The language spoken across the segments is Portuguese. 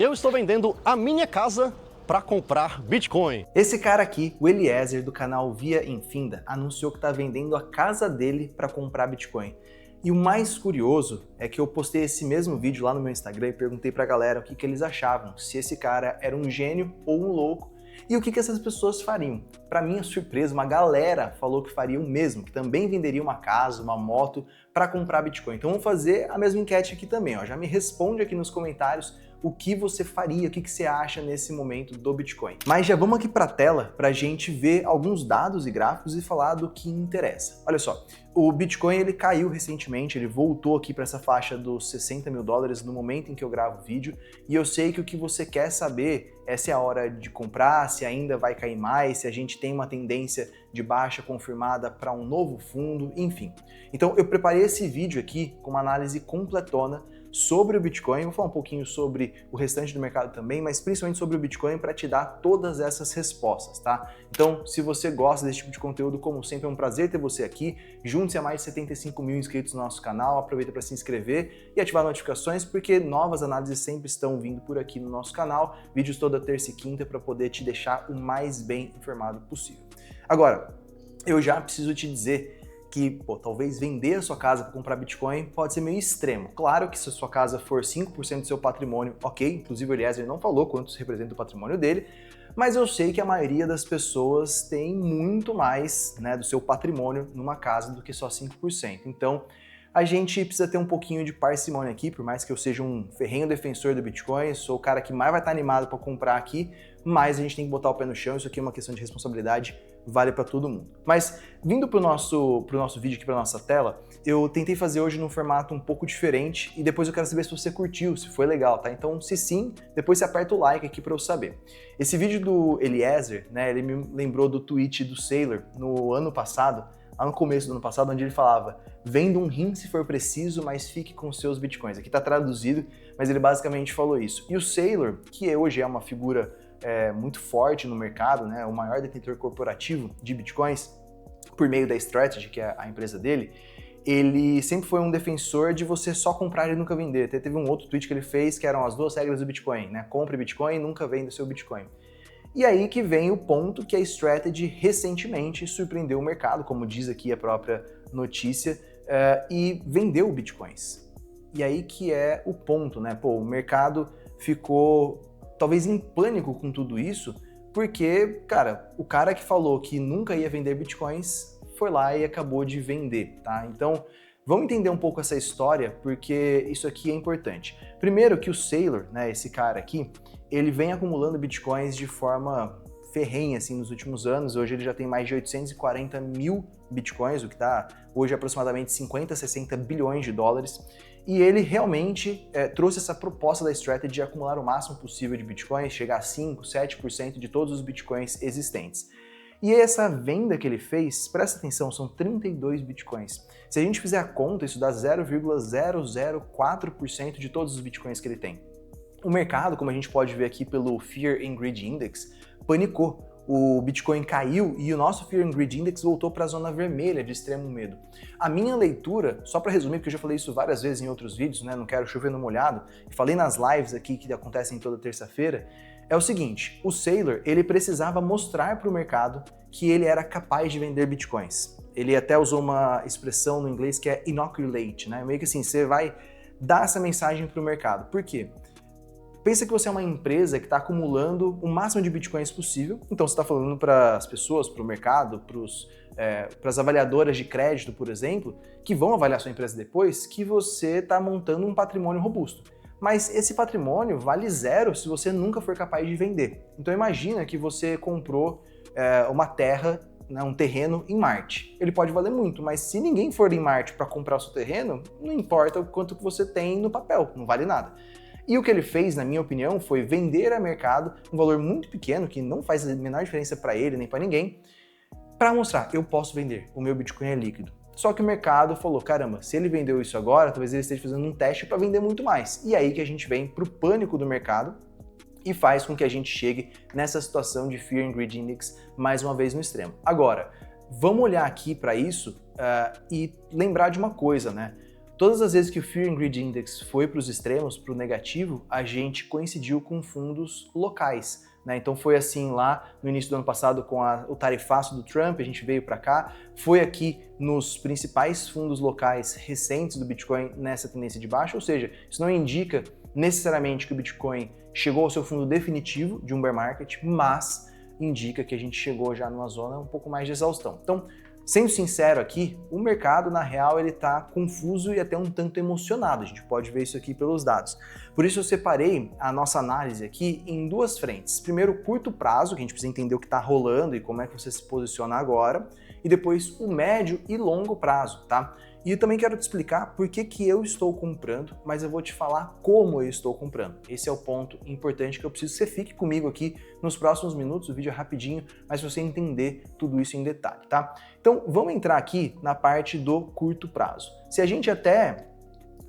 Eu estou vendendo a minha casa para comprar Bitcoin. Esse cara aqui, o Eliezer, do canal Via Infinda, anunciou que está vendendo a casa dele para comprar Bitcoin. E o mais curioso é que eu postei esse mesmo vídeo lá no meu Instagram e perguntei pra galera o que eles achavam, se esse cara era um gênio ou um louco e o que essas pessoas fariam. Pra minha surpresa, uma galera falou que faria o mesmo, que também venderia uma casa, uma moto para comprar Bitcoin. Então vamos fazer a mesma enquete aqui também, ó. Já me responde aqui nos comentários o que você faria, o que você acha nesse momento do Bitcoin. Mas já vamos aqui para a tela para a gente ver alguns dados e gráficos e falar do que interessa. Olha só, o Bitcoin ele caiu recentemente, ele voltou aqui para essa faixa dos 60 mil dólares no momento em que eu gravo o vídeo, e eu sei que o que você quer saber é se é a hora de comprar, se ainda vai cair mais, se a gente tem uma tendência de baixa confirmada para um novo fundo, enfim. Então eu preparei esse vídeo aqui com uma análise completona sobre o Bitcoin, vou falar um pouquinho sobre o restante do mercado também, mas principalmente sobre o Bitcoin para te dar todas essas respostas, tá? Então, se você gosta desse tipo de conteúdo, como sempre, é um prazer ter você aqui. Junte-se a mais de 75 mil inscritos no nosso canal, aproveita para se inscrever e ativar notificações, porque novas análises sempre estão vindo por aqui no nosso canal, vídeos toda terça e quinta para poder te deixar o mais bem informado possível. Agora, eu já preciso te dizer que, talvez vender a sua casa para comprar Bitcoin pode ser meio extremo. Claro que se a sua casa for 5% do seu patrimônio, ok, inclusive o Eliezer não falou quanto representa o patrimônio dele, mas eu sei que a maioria das pessoas tem muito mais, né, do seu patrimônio numa casa do que só 5%. Então, a gente precisa ter um pouquinho de parcimônia aqui, por mais que eu seja um ferrenho defensor do Bitcoin, sou o cara que mais vai estar animado para comprar aqui, mas a gente tem que botar o pé no chão, isso aqui é uma questão de responsabilidade, vale para todo mundo. Mas vindo pro nosso vídeo aqui, para nossa tela, eu tentei fazer hoje num formato um pouco diferente e depois eu quero saber se você curtiu, se foi legal, tá? Então, se sim, depois você aperta o like aqui para eu saber. Esse vídeo do Eliezer, né, ele me lembrou do tweet do Saylor no ano passado, lá no começo do ano passado, onde ele falava: venda um rim se for preciso, mas fique com seus bitcoins. Aqui tá traduzido, mas ele basicamente falou isso. E o Saylor, que hoje é uma figura muito forte no mercado, né, o maior detentor corporativo de bitcoins, por meio da Strategy, que é a empresa dele, ele sempre foi um defensor de você só comprar e nunca vender. Até teve um outro tweet que ele fez, que eram as 2 regras do Bitcoin, né? Compre Bitcoin e nunca venda seu Bitcoin. E aí que vem o ponto que a Strategy recentemente surpreendeu o mercado, como diz aqui a própria notícia, e vendeu Bitcoins. E aí que é o ponto, né? O mercado ficou talvez em pânico com tudo isso, porque, cara, o cara que falou que nunca ia vender Bitcoins foi lá e acabou de vender, tá? Então, vamos entender um pouco essa história, porque isso aqui é importante. Primeiro que o Saylor, né, esse cara aqui, ele vem acumulando Bitcoins de forma ferrenha, assim, nos últimos anos. Hoje ele já tem mais de 840 mil Bitcoins, o que está hoje aproximadamente 50, 60 bilhões de dólares. E ele realmente trouxe essa proposta da Strategy de acumular o máximo possível de Bitcoins, chegar a 5, 7% de todos os Bitcoins existentes. E essa venda que ele fez, presta atenção, são 32 Bitcoins. Se a gente fizer a conta, isso dá 0,004% de todos os Bitcoins que ele tem. O mercado, como a gente pode ver aqui pelo Fear and Greed Index, panicou. O Bitcoin caiu e o nosso Fear and Greed Index voltou para a zona vermelha de extremo medo. A minha leitura, só para resumir, porque eu já falei isso várias vezes em outros vídeos, né, não quero chover no molhado, e falei nas lives aqui que acontecem toda terça-feira, é o seguinte: o Saylor, ele precisava mostrar para o mercado que ele era capaz de vender Bitcoins. Ele até usou uma expressão no inglês que é inoculate, né, meio que assim, você vai dar essa mensagem para o mercado. Por quê? Pensa que você é uma empresa que está acumulando o máximo de Bitcoins possível, então você está falando para as pessoas, para o mercado, para as avaliadoras de crédito, por exemplo, que vão avaliar sua empresa depois, que você está montando um patrimônio robusto. Mas esse patrimônio vale zero se você nunca for capaz de vender. Então imagina que você comprou uma terra, né, um terreno em Marte. Ele pode valer muito, mas se ninguém for em Marte para comprar o seu terreno, não importa o quanto que você tem no papel, não vale nada. E o que ele fez, na minha opinião, foi vender a mercado um valor muito pequeno, que não faz a menor diferença para ele nem para ninguém, para mostrar: eu posso vender, o meu Bitcoin é líquido. Só que o mercado falou: caramba, se ele vendeu isso agora, talvez ele esteja fazendo um teste para vender muito mais. E aí que a gente vem para o pânico do mercado e faz com que a gente chegue nessa situação de Fear and Greed Index mais uma vez no extremo. Agora, vamos olhar aqui para isso e lembrar de uma coisa, né? Todas as vezes que o Fear and Greed Index foi para os extremos, para o negativo, a gente coincidiu com fundos locais, né? Então foi assim lá no início do ano passado com o tarifaço do Trump, a gente veio para cá, foi aqui nos principais fundos locais recentes do Bitcoin nessa tendência de baixa, ou seja, isso não indica necessariamente que o Bitcoin chegou ao seu fundo definitivo de um bear market, mas indica que a gente chegou já numa zona um pouco mais de exaustão. Então, sendo sincero aqui, o mercado, na real, ele está confuso e até um tanto emocionado. A gente pode ver isso aqui pelos dados. Por isso eu separei a nossa análise aqui em duas frentes. Primeiro, o curto prazo, que a gente precisa entender o que está rolando e como é que você se posiciona agora. E depois, o médio e longo prazo, tá? E eu também quero te explicar por que eu estou comprando, mas eu vou te falar como eu estou comprando. Esse é o ponto importante que eu preciso que você fique comigo aqui nos próximos minutos. O vídeo é rapidinho, mas para você entender tudo isso em detalhe, tá? Então, vamos entrar aqui na parte do curto prazo. Se a gente até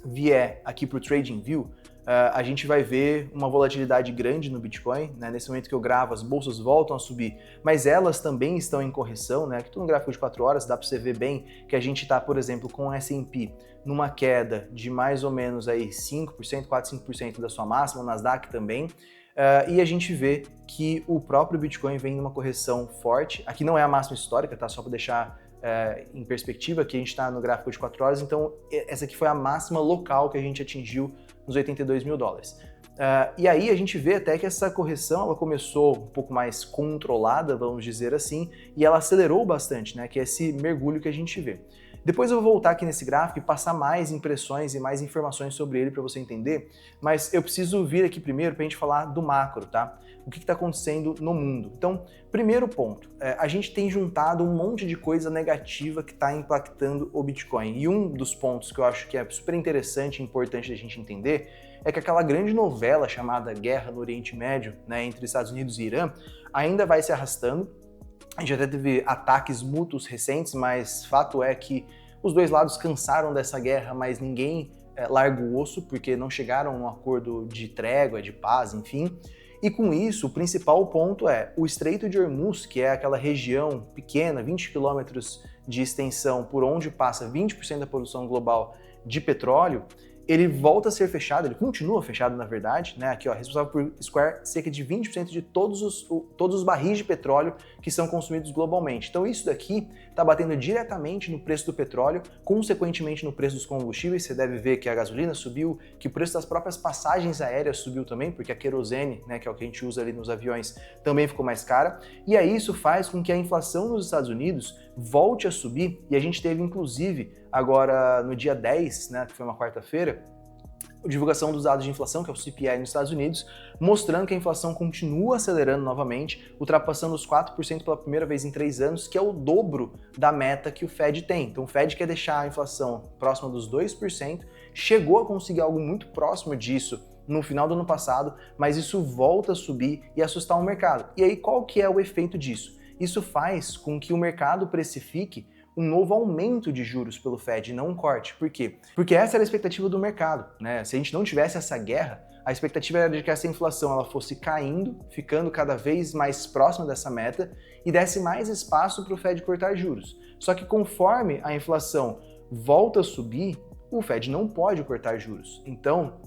vier aqui para o TradingView, a gente vai ver uma volatilidade grande no Bitcoin, né? Nesse momento que eu gravo, as bolsas voltam a subir, mas elas também estão em correção, né? Aqui tô no gráfico de 4 horas, dá para você ver bem que a gente está, por exemplo, com o S&P numa queda de mais ou menos aí 5%, 4, 5% da sua máxima, o Nasdaq também, e a gente vê que o próprio Bitcoin vem numa correção forte. Aqui não é a máxima histórica, tá? Só para deixar em perspectiva, aqui a gente está no gráfico de 4 horas, então essa aqui foi a máxima local que a gente atingiu nos 82 mil dólares. E aí a gente vê até que essa correção ela começou um pouco mais controlada, vamos dizer assim, e ela acelerou bastante, né? Que é esse mergulho que a gente vê. Depois eu vou voltar aqui nesse gráfico e passar mais impressões e mais informações sobre ele para você entender, mas eu preciso vir aqui primeiro para a gente falar do macro, tá? O que está acontecendo no mundo. Então, primeiro ponto, a gente tem juntado um monte de coisa negativa que está impactando o Bitcoin. E um dos pontos que eu acho que é super interessante e importante da gente entender é que aquela grande novela chamada Guerra no Oriente Médio, né, entre Estados Unidos e Irã, ainda vai se arrastando. A gente até teve ataques mútuos recentes, mas fato é que os dois lados cansaram dessa guerra, mas ninguém larga o osso, porque não chegaram a um acordo de trégua, de paz, enfim. E com isso, o principal ponto é o Estreito de Hormuz, que é aquela região pequena, 20 quilômetros de extensão, por onde passa 20% da produção global de petróleo, ele volta a ser fechado, ele continua fechado na verdade, né? Aqui ó, responsável por escoar cerca de 20% de todos os barris de petróleo que são consumidos globalmente. Então isso daqui está batendo diretamente no preço do petróleo, consequentemente no preço dos combustíveis. Você deve ver que a gasolina subiu, que o preço das próprias passagens aéreas subiu também, porque a querosene, né, que é o que a gente usa ali nos aviões, também ficou mais cara. E aí isso faz com que a inflação nos Estados Unidos volte a subir, e a gente teve inclusive agora no dia 10, né, que foi uma quarta-feira, a divulgação dos dados de inflação, que é o CPI nos Estados Unidos, mostrando que a inflação continua acelerando novamente, ultrapassando os 4% pela primeira vez em 3 anos, que é o dobro da meta que o Fed tem. Então o Fed quer deixar a inflação próxima dos 2%, chegou a conseguir algo muito próximo disso no final do ano passado, mas isso volta a subir e assustar o mercado. E aí qual que é o efeito disso? Isso faz com que o mercado precifique um novo aumento de juros pelo Fed, não um corte. Por quê? Porque essa era a expectativa do mercado, né? Se a gente não tivesse essa guerra, a expectativa era de que essa inflação ela fosse caindo, ficando cada vez mais próxima dessa meta e desse mais espaço para o Fed cortar juros. Só que conforme a inflação volta a subir, o Fed não pode cortar juros. Então,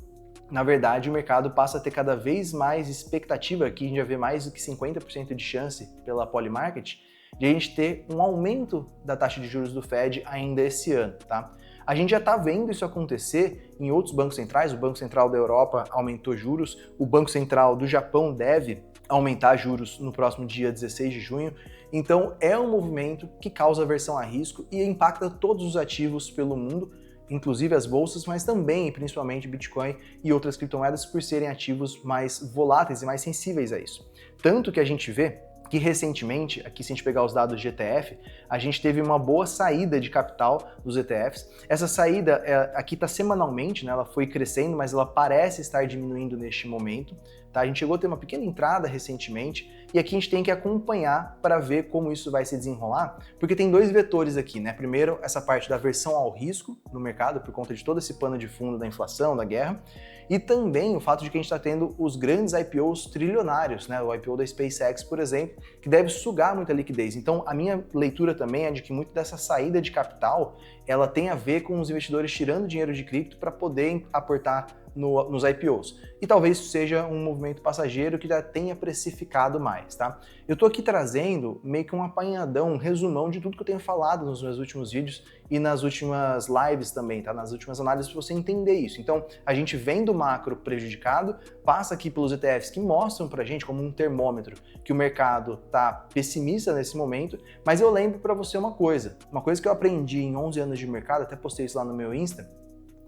na verdade, o mercado passa a ter cada vez mais expectativa, aqui a gente já vê mais do que 50% de chance pela Polymarket, de a gente ter um aumento da taxa de juros do Fed ainda esse ano, tá? A gente já está vendo isso acontecer em outros bancos centrais. O Banco Central da Europa aumentou juros, o Banco Central do Japão deve aumentar juros no próximo dia 16 de junho. Então é um movimento que causa aversão a risco e impacta todos os ativos pelo mundo, inclusive as bolsas, mas também e principalmente Bitcoin e outras criptomoedas por serem ativos mais voláteis e mais sensíveis a isso. Tanto que a gente vê que recentemente, aqui se a gente pegar os dados de ETF, a gente teve uma boa saída de capital dos ETFs. Essa saída aqui está semanalmente, né? Ela foi crescendo, mas ela parece estar diminuindo neste momento. Tá? A gente chegou a ter uma pequena entrada recentemente e aqui a gente tem que acompanhar para ver como isso vai se desenrolar, porque tem dois vetores aqui, né? Primeiro, essa parte da aversão ao risco no mercado, por conta de todo esse pano de fundo da inflação, da guerra, e também o fato de que a gente está tendo os grandes IPOs trilionários, né? O IPO da SpaceX, por exemplo, que deve sugar muita liquidez. Então, a minha leitura também é de que muito dessa saída de capital, ela tem a ver com os investidores tirando dinheiro de cripto para poder aportar nos IPOs. E talvez isso seja um movimento passageiro que já tenha precificado mais, tá? Eu tô aqui trazendo meio que um apanhadão, um resumão de tudo que eu tenho falado nos meus últimos vídeos e nas últimas lives também, tá? Nas últimas análises, para você entender isso. Então, a gente vem do macro prejudicado, passa aqui pelos ETFs que mostram pra gente como um termômetro que o mercado tá pessimista nesse momento, mas eu lembro para você uma coisa que eu aprendi em 11 anos de mercado, até postei isso lá no meu Insta,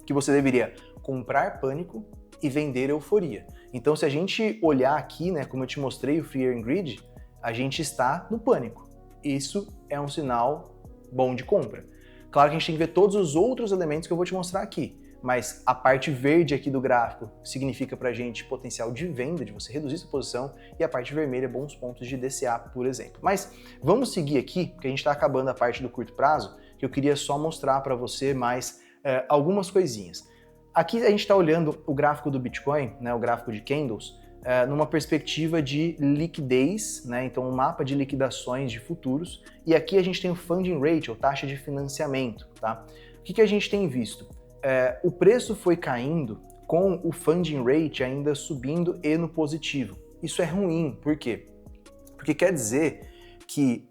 que você deveria comprar pânico e vender euforia. Então, se a gente olhar aqui, né, como eu te mostrei o Fear and Greed, a gente está no pânico. Isso é um sinal bom de compra. Claro que a gente tem que ver todos os outros elementos que eu vou te mostrar aqui, mas a parte verde aqui do gráfico significa pra gente potencial de venda, de você reduzir sua posição, e a parte vermelha bons pontos de DCA, por exemplo. Mas vamos seguir aqui, porque a gente está acabando a parte do curto prazo, que eu queria só mostrar para você mais algumas coisinhas. Aqui a gente está olhando o gráfico do Bitcoin, né, o gráfico de candles, numa perspectiva de liquidez, né, então um mapa de liquidações de futuros, e aqui a gente tem o funding rate, ou taxa de financiamento. Tá? O que a gente tem visto? O preço foi caindo com o funding rate ainda subindo e no positivo. Isso é ruim, por quê? Porque quer dizer que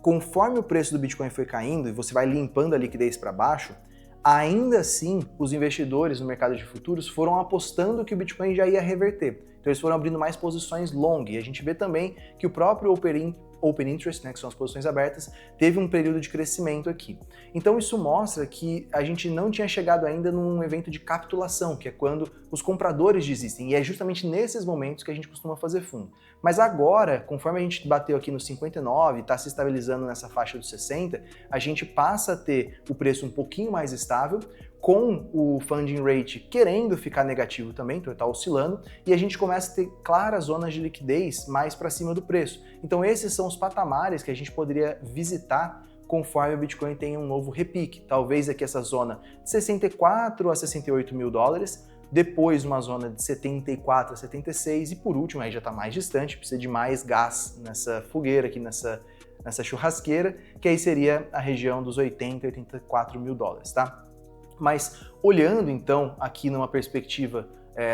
conforme o preço do Bitcoin foi caindo e você vai limpando a liquidez para baixo, ainda assim os investidores no mercado de futuros foram apostando que o Bitcoin já ia reverter. Então eles foram abrindo mais posições long, e a gente vê também que o próprio Open Interest, né, que são as posições abertas, teve um período de crescimento aqui. Então isso mostra que a gente não tinha chegado ainda num evento de capitulação, que é quando os compradores desistem, e é justamente nesses momentos que a gente costuma fazer fundo. Mas agora, conforme a gente bateu aqui no 59 e está se estabilizando nessa faixa dos 60, a gente passa a ter o preço um pouquinho mais estável, com o funding rate querendo ficar negativo também, então está oscilando, e a gente começa a ter claras zonas de liquidez mais para cima do preço. Então esses são os patamares que a gente poderia visitar conforme o Bitcoin tem um novo repique. Talvez aqui essa zona de 64 a 68 mil dólares, depois uma zona de 74 a 76 e por último, aí já está mais distante, precisa de mais gás nessa fogueira aqui, nessa churrasqueira, que aí seria a região dos 80 a 84 mil dólares, tá? Mas olhando então aqui numa perspectiva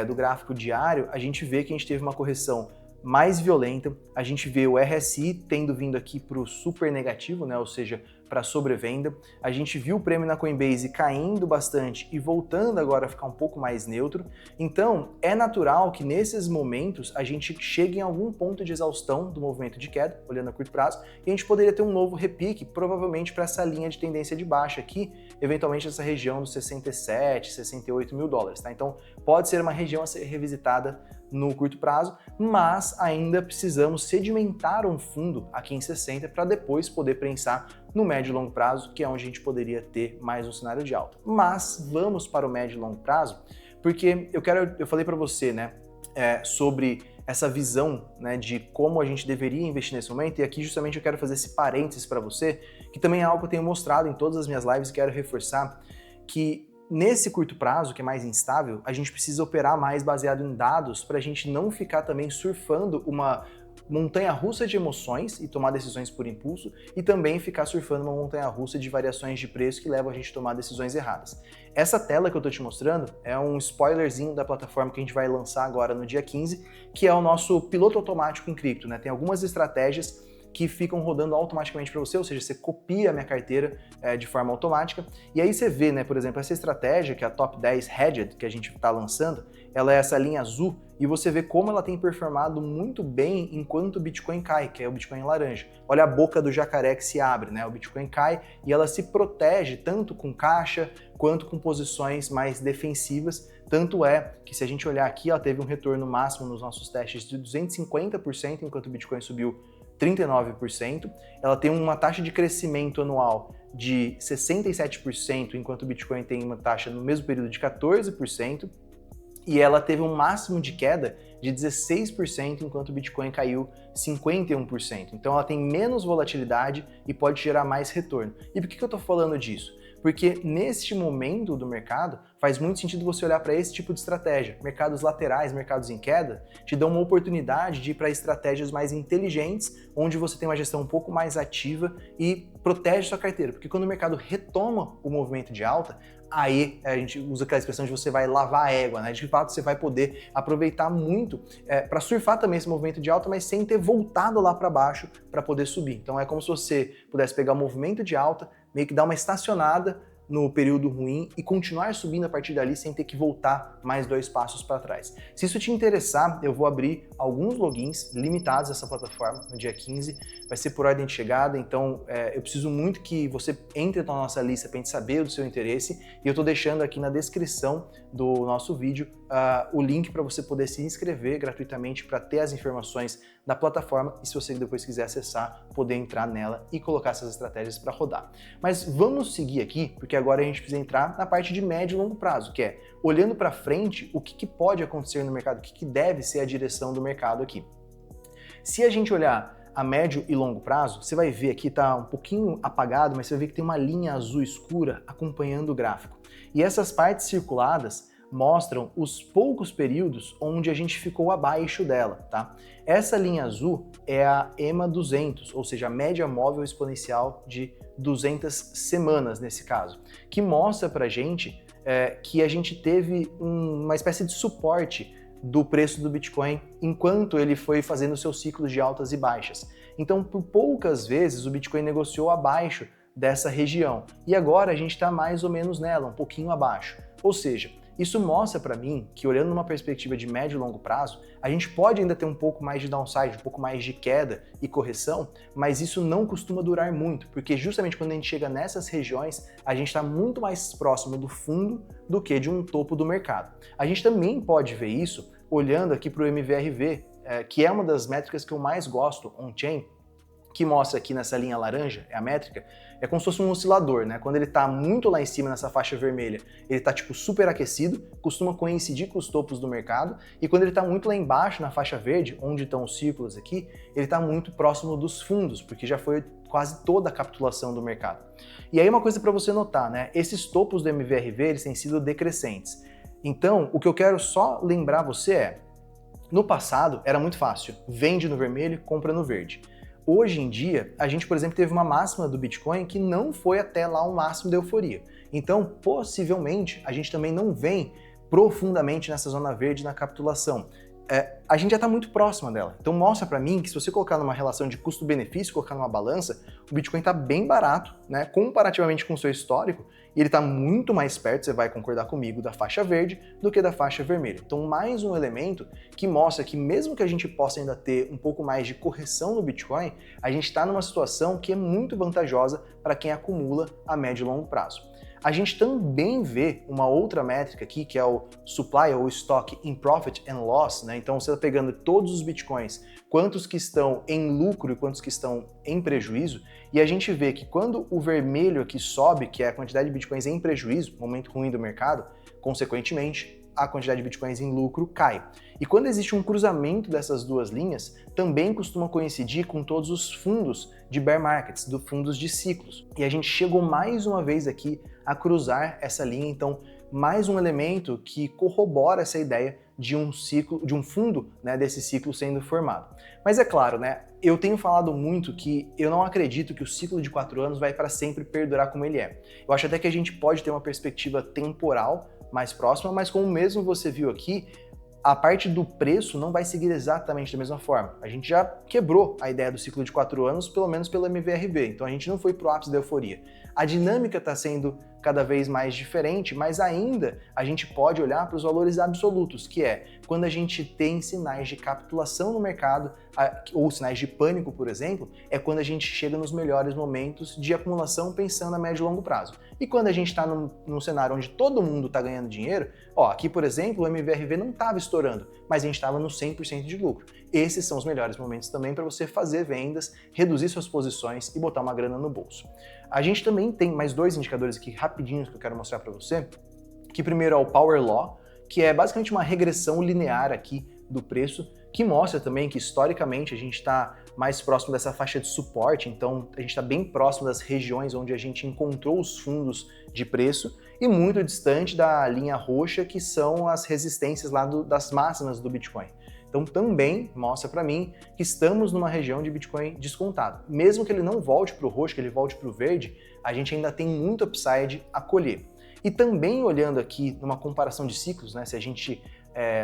do gráfico diário, a gente vê que a gente teve uma correção mais violenta, a gente vê o RSI tendo vindo aqui para o super negativo, né? Ou seja, para sobrevenda. A gente viu o prêmio na Coinbase caindo bastante e voltando agora a ficar um pouco mais neutro. Então, é natural que nesses momentos a gente chegue em algum ponto de exaustão do movimento de queda, olhando a curto prazo, e a gente poderia ter um novo repique, provavelmente para essa linha de tendência de baixa aqui, eventualmente essa região dos 67, 68 mil dólares, tá? Então, pode ser uma região a ser revisitada no curto prazo, mas ainda precisamos sedimentar um fundo aqui em 60 para depois poder pensar no médio e longo prazo, que é onde a gente poderia ter mais um cenário de alta. Mas vamos para o médio e longo prazo, porque eu falei para você, né, sobre essa visão, né, de como a gente deveria investir nesse momento, e aqui justamente eu quero fazer esse parênteses para você, que também é algo que eu tenho mostrado em todas as minhas lives e quero reforçar, que nesse curto prazo, que é mais instável, a gente precisa operar mais baseado em dados para a gente não ficar também surfando uma montanha-russa de emoções e tomar decisões por impulso, e também ficar surfando uma montanha-russa de variações de preço que levam a gente a tomar decisões erradas. Essa tela que eu estou te mostrando é um spoilerzinho da plataforma que a gente vai lançar agora no dia 15, que é o nosso piloto automático em cripto, né? Tem algumas estratégias que ficam rodando automaticamente para você, ou seja, você copia a minha carteira de forma automática, e aí você vê, né, por exemplo, essa estratégia, que é a Top 10 Hedged, que a gente está lançando, ela é essa linha azul, e você vê como ela tem performado muito bem enquanto o Bitcoin cai, que é o Bitcoin laranja. Olha a boca do jacaré que se abre, né? O Bitcoin cai e ela se protege tanto com caixa quanto com posições mais defensivas. Tanto é que se a gente olhar aqui, ela teve um retorno máximo nos nossos testes de 250%, enquanto o Bitcoin subiu 39%. Ela tem uma taxa de crescimento anual de 67%, enquanto o Bitcoin tem uma taxa no mesmo período de 14%. E ela teve um máximo de queda de 16%, enquanto o Bitcoin caiu 51%. Então ela tem menos volatilidade e pode gerar mais retorno. E por que eu estou falando disso? Porque neste momento do mercado faz muito sentido você olhar para esse tipo de estratégia. Mercados laterais, mercados em queda, te dão uma oportunidade de ir para estratégias mais inteligentes, onde você tem uma gestão um pouco mais ativa e protege sua carteira, porque quando o mercado retoma o movimento de alta, aí a gente usa aquela expressão de você vai lavar a égua, né? De fato, você vai poder aproveitar muito para surfar também esse movimento de alta, mas sem ter voltado lá para baixo para poder subir. Então é como se você pudesse pegar o movimento de alta, meio que dar uma estacionada no período ruim e continuar subindo a partir dali sem ter que voltar mais 2 passos para trás. Se isso te interessar, eu vou abrir alguns logins limitados dessa plataforma no dia 15, vai ser por ordem de chegada, então eu preciso muito que você entre na nossa lista para a gente saber do seu interesse e eu estou deixando aqui na descrição do nosso vídeo o link para você poder se inscrever gratuitamente para ter as informações da plataforma e se você depois quiser acessar, poder entrar nela e colocar essas estratégias para rodar. Mas vamos seguir aqui, porque agora a gente precisa entrar na parte de médio e longo prazo, que é olhando para frente o que pode acontecer no mercado, o que deve ser a direção do mercado aqui. Se a gente olhar a médio e longo prazo, você vai ver aqui, tá um pouquinho apagado, mas você vai ver que tem uma linha azul escura acompanhando o gráfico. E essas partes circuladas mostram os poucos períodos onde a gente ficou abaixo dela, tá? Essa linha azul é a EMA 200, ou seja, a média móvel exponencial de 200 semanas nesse caso, que mostra pra gente que a gente teve uma espécie de suporte do preço do Bitcoin enquanto ele foi fazendo seus ciclos de altas e baixas. Então, por poucas vezes o Bitcoin negociou abaixo dessa região e agora a gente está mais ou menos nela, um pouquinho abaixo. Ou seja, isso mostra para mim que, olhando numa perspectiva de médio e longo prazo, a gente pode ainda ter um pouco mais de downside, um pouco mais de queda e correção, mas isso não costuma durar muito, porque justamente quando a gente chega nessas regiões, a gente está muito mais próximo do fundo do que de um topo do mercado. A gente também pode ver isso olhando aqui para o MVRV, que é uma das métricas que eu mais gosto on-chain, que mostra aqui nessa linha laranja, é a métrica, é como se fosse um oscilador, né? Quando ele tá muito lá em cima nessa faixa vermelha, ele tá tipo super aquecido, costuma coincidir com os topos do mercado, e quando ele tá muito lá embaixo na faixa verde, onde estão os círculos aqui, ele tá muito próximo dos fundos, porque já foi quase toda a capitulação do mercado. E aí uma coisa para você notar, né? Esses topos do MVRV, eles têm sido decrescentes. Então, o que eu quero só lembrar você é, no passado era muito fácil, vende no vermelho, compra no verde. Hoje em dia, a gente, por exemplo, teve uma máxima do Bitcoin que não foi até lá um máximo da euforia. Então, possivelmente, a gente também não vem profundamente nessa zona verde na capitulação. A gente já está muito próxima dela. Então mostra para mim que se você colocar numa relação de custo-benefício, colocar numa balança, o Bitcoin está bem barato, né, comparativamente com o seu histórico, e ele está muito mais perto, você vai concordar comigo, da faixa verde do que da faixa vermelha. Então mais um elemento que mostra que mesmo que a gente possa ainda ter um pouco mais de correção no Bitcoin, a gente está numa situação que é muito vantajosa para quem acumula a médio e longo prazo. A gente também vê uma outra métrica aqui, que é o supply ou stock in profit and loss, né? Então você está pegando todos os bitcoins, quantos que estão em lucro e quantos que estão em prejuízo, e a gente vê que quando o vermelho aqui sobe, que é a quantidade de bitcoins em prejuízo, momento ruim do mercado, consequentemente, a quantidade de bitcoins em lucro cai. E quando existe um cruzamento dessas duas linhas, também costuma coincidir com todos os fundos de bear markets, dos fundos de ciclos. E a gente chegou mais uma vez aqui a cruzar essa linha, então mais um elemento que corrobora essa ideia de um ciclo, de um fundo, né, desse ciclo sendo formado. Mas é claro, né, eu tenho falado muito que eu não acredito que o ciclo de 4 anos vai para sempre perdurar como ele é. Eu acho até que a gente pode ter uma perspectiva temporal mais próxima, mas como mesmo você viu aqui, a parte do preço não vai seguir exatamente da mesma forma. A gente já quebrou a ideia do ciclo de 4 anos, pelo menos pelo MVRV, então a gente não foi pro ápice da euforia. A dinâmica está sendo cada vez mais diferente, mas ainda a gente pode olhar para os valores absolutos, que é quando a gente tem sinais de capitulação no mercado, ou sinais de pânico, por exemplo, é quando a gente chega nos melhores momentos de acumulação pensando a médio e longo prazo. E quando a gente está num cenário onde todo mundo está ganhando dinheiro, aqui, por exemplo, o MVRV não estava estourando, mas a gente estava no 100% de lucro. Esses são os melhores momentos também para você fazer vendas, reduzir suas posições e botar uma grana no bolso. A gente também tem mais 2 indicadores aqui rapidinhos que eu quero mostrar para você, que primeiro é o Power Law, que é basicamente uma regressão linear aqui do preço, que mostra também que historicamente a gente está mais próximo dessa faixa de suporte, então a gente está bem próximo das regiões onde a gente encontrou os fundos de preço e muito distante da linha roxa, que são as resistências lá das máximas do Bitcoin. Então também mostra para mim que estamos numa região de Bitcoin descontado. Mesmo que ele não volte para o roxo, que ele volte para o verde, a gente ainda tem muito upside a colher. E também olhando aqui numa comparação de ciclos, né, se a gente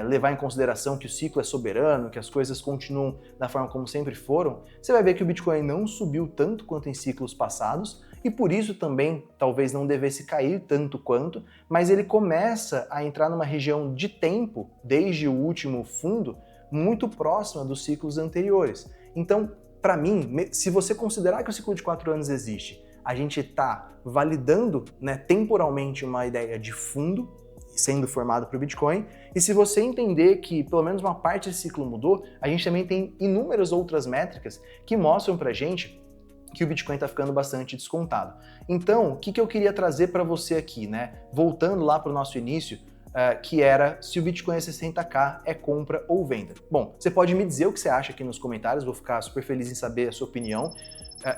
levar em consideração que o ciclo é soberano, que as coisas continuam da forma como sempre foram, você vai ver que o Bitcoin não subiu tanto quanto em ciclos passados e por isso também talvez não devesse cair tanto quanto, mas ele começa a entrar numa região de tempo, desde o último fundo, muito próxima dos ciclos anteriores. Então, para mim, se você considerar que o ciclo de 4 anos existe, a gente está validando, né, temporalmente uma ideia de fundo sendo formado para o Bitcoin, e se você entender que pelo menos uma parte desse ciclo mudou, a gente também tem inúmeras outras métricas que mostram para a gente que o Bitcoin está ficando bastante descontado. Então, o que eu queria trazer para você aqui, né? Voltando lá para o nosso início, que era se o Bitcoin é 60k, é compra ou venda. Bom, você pode me dizer o que você acha aqui nos comentários, vou ficar super feliz em saber a sua opinião.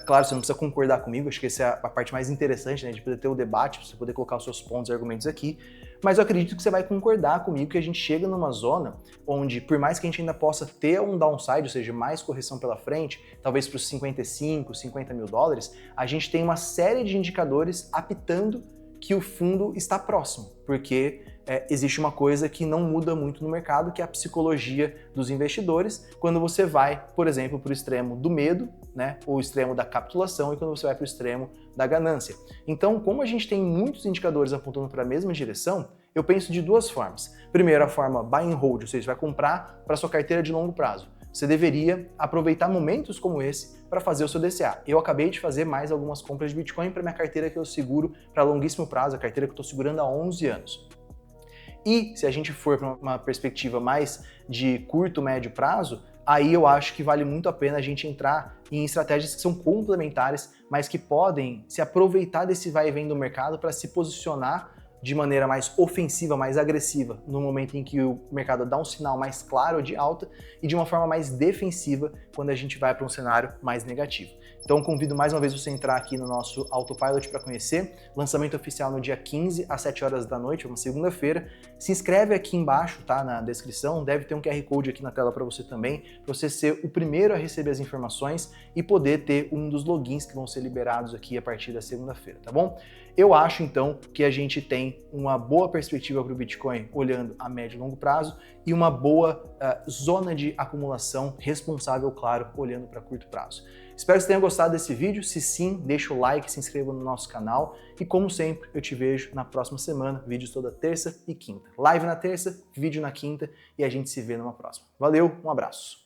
Claro, você não precisa concordar comigo, acho que essa é a parte mais interessante, né, de poder ter o debate, você poder colocar os seus pontos e argumentos aqui, mas eu acredito que você vai concordar comigo que a gente chega numa zona onde, por mais que a gente ainda possa ter um downside, ou seja, mais correção pela frente, talvez para os 55, 50 mil dólares, a gente tem uma série de indicadores apitando que o fundo está próximo, porque existe uma coisa que não muda muito no mercado, que é a psicologia dos investidores, quando você vai, por exemplo, para o extremo do medo, né, ou o extremo da capitulação, e quando você vai para o extremo da ganância. Então, como a gente tem muitos indicadores apontando para a mesma direção, eu penso de duas formas. Primeiro, a forma buy and hold, ou seja, você vai comprar para sua carteira de longo prazo. Você deveria aproveitar momentos como esse para fazer o seu DCA. Eu acabei de fazer mais algumas compras de Bitcoin para minha carteira que eu seguro para longuíssimo prazo, a carteira que eu estou segurando há 11 anos. E se a gente for para uma perspectiva mais de curto, médio prazo, aí eu acho que vale muito a pena a gente entrar em estratégias que são complementares, mas que podem se aproveitar desse vai e vem do mercado para se posicionar de maneira mais ofensiva, mais agressiva, no momento em que o mercado dá um sinal mais claro de alta e de uma forma mais defensiva quando a gente vai para um cenário mais negativo. Então convido mais uma vez você a entrar aqui no nosso Autopilot para conhecer, lançamento oficial no dia 15 às 7 horas da noite, uma segunda-feira. Se inscreve aqui embaixo, tá, na descrição, deve ter um QR Code aqui na tela para você também, para você ser o primeiro a receber as informações e poder ter um dos logins que vão ser liberados aqui a partir da segunda-feira, tá bom? Eu acho então que a gente tem uma boa perspectiva para o Bitcoin olhando a médio e longo prazo e uma boa zona de acumulação responsável, claro, olhando para curto prazo. Espero que você tenha gostado desse vídeo. Se sim, deixa o like, se inscreva no nosso canal e, como sempre, eu te vejo na próxima semana. Vídeos toda terça e quinta. Live na terça, vídeo na quinta e a gente se vê numa próxima. Valeu, um abraço!